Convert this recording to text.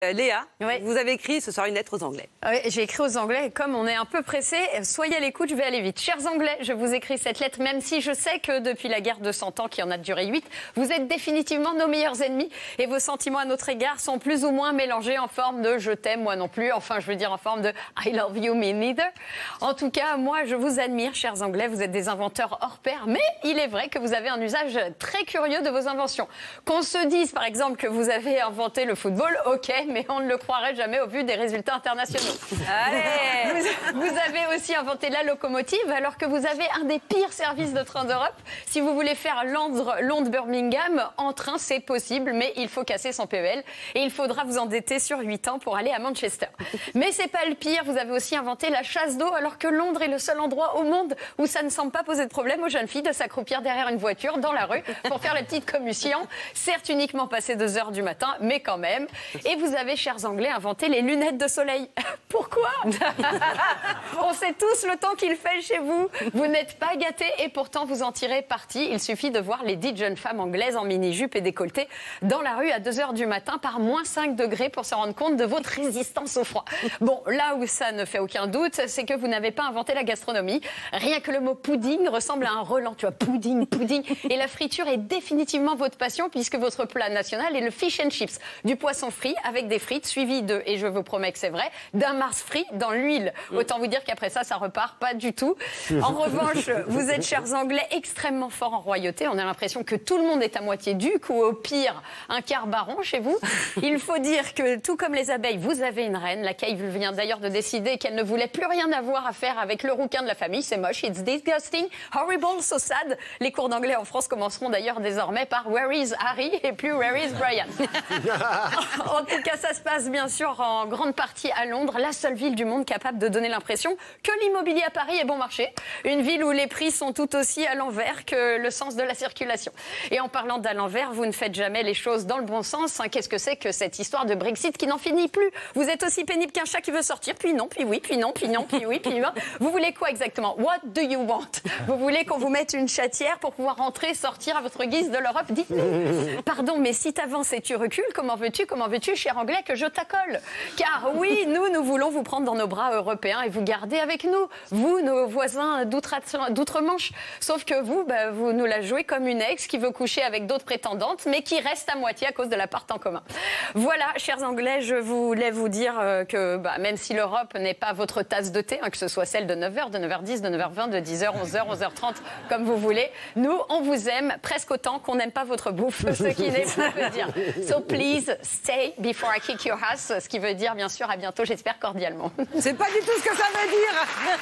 Léa, Oui. vous avez écrit ce soir une lettre aux Anglais. Oui, j'ai écrit aux Anglais et comme on est un peu pressé, soyez à l'écoute, je vais aller vite. Chers Anglais, je vous écris cette lettre, même si je sais que depuis la guerre de 100 ans, qui en a duré 8, vous êtes définitivement nos meilleurs ennemis et vos sentiments à notre égard sont plus ou moins mélangés en forme de « je t'aime, moi non plus », enfin je veux dire en forme de « I love you, me neither ». En tout cas, moi je vous admire, chers Anglais, vous êtes des inventeurs hors pair, mais il est vrai que vous avez un usage très curieux de vos inventions. Qu'on se dise par exemple que vous avez inventé le football, ok, mais on ne le croirait jamais au vu des résultats internationaux. Allez, vous avez aussi inventé la locomotive alors que vous avez un des pires services de train d'Europe. Si vous voulez faire Londres-Birmingham en train, c'est possible, mais il faut casser son PEL et il faudra vous endetter sur 8 ans pour aller à Manchester. Mais c'est pas le pire, vous avez aussi inventé la chasse d'eau alors que Londres est le seul endroit au monde où ça ne semble pas poser de problème aux jeunes filles de s'accroupir derrière une voiture dans la rue pour faire les petites commotions, certes uniquement passé 2 heures du matin, mais quand même. Et vous avez, chers Anglais, inventé les lunettes de soleil. Pourquoi? On sait tous le temps qu'il fait chez vous. Vous n'êtes pas gâtés et pourtant vous en tirez parti. Il suffit de voir les dites jeunes femmes anglaises en mini-jupe et décolleté dans la rue à 2 heures du matin par moins 5 degrés pour se rendre compte de votre résistance au froid. Bon, là où ça ne fait aucun doute, c'est que vous n'avez pas inventé la gastronomie. Rien que le mot pudding ressemble à un relent. Tu vois, pudding, pudding. Et la friture est définitivement votre passion puisque votre plat national est le fish and chips. Du poisson frit avec des frites suivi de, et je vous promets que c'est vrai, d'un mars frit dans l'huile. Autant vous dire qu'après ça repart pas du tout. En revanche, vous êtes, chers Anglais, extrêmement forts en royauté. On a l'impression que tout le monde est à moitié duc ou au pire un quart baron chez vous. Il faut dire que tout comme les abeilles, vous avez une reine. Laquelle vient d'ailleurs de décider qu'elle ne voulait plus rien avoir à faire avec le rouquin de la famille. C'est moche, it's disgusting, horrible, so sad. Les cours d'anglais en France commenceront d'ailleurs désormais par Where is Harry et plus Where is Brian. En tout cas, ça se passe bien sûr en grande partie à Londres, la seule ville du monde capable de donner l'impression que l'immobilier à Paris est bon marché. Une ville où les prix sont tout aussi à l'envers que le sens de la circulation. Et en parlant d'à l'envers, vous ne faites jamais les choses dans le bon sens. Qu'est-ce que c'est que cette histoire de Brexit qui n'en finit plus? Vous êtes aussi pénible qu'un chat qui veut sortir, puis non, puis oui, puis non, puis non, puis oui, puis non. Vous voulez quoi exactement? What do you want? Vous voulez qu'on vous mette une chatière pour pouvoir entrer, sortir à votre guise de l'Europe? Dites-nous. Pardon, mais si t'avances et tu recules, comment veux-tu, cher Anglais, que je t'accole? Car oui, nous voulons vous prendre dans nos bras européens et vous garder avec nous. Vous, nos voisins d'outre-Manche. Sauf que vous nous la jouez comme une ex qui veut coucher avec d'autres prétendantes, mais qui reste à moitié à cause de l'appart en commun. Voilà, chers Anglais, je voulais vous dire que même si l'Europe n'est pas votre tasse de thé, que ce soit celle de 9h, de 9h10, de 9h20, de 10h, 11h, 11h30, comme vous voulez, nous, on vous aime presque autant qu'on n'aime pas votre bouffe, ce qui n'est pas peu dire. So please, stay before I kick your ass, ce qui veut dire, bien sûr, à bientôt, j'espère cordialement. C'est pas du tout ce que ça veut dire.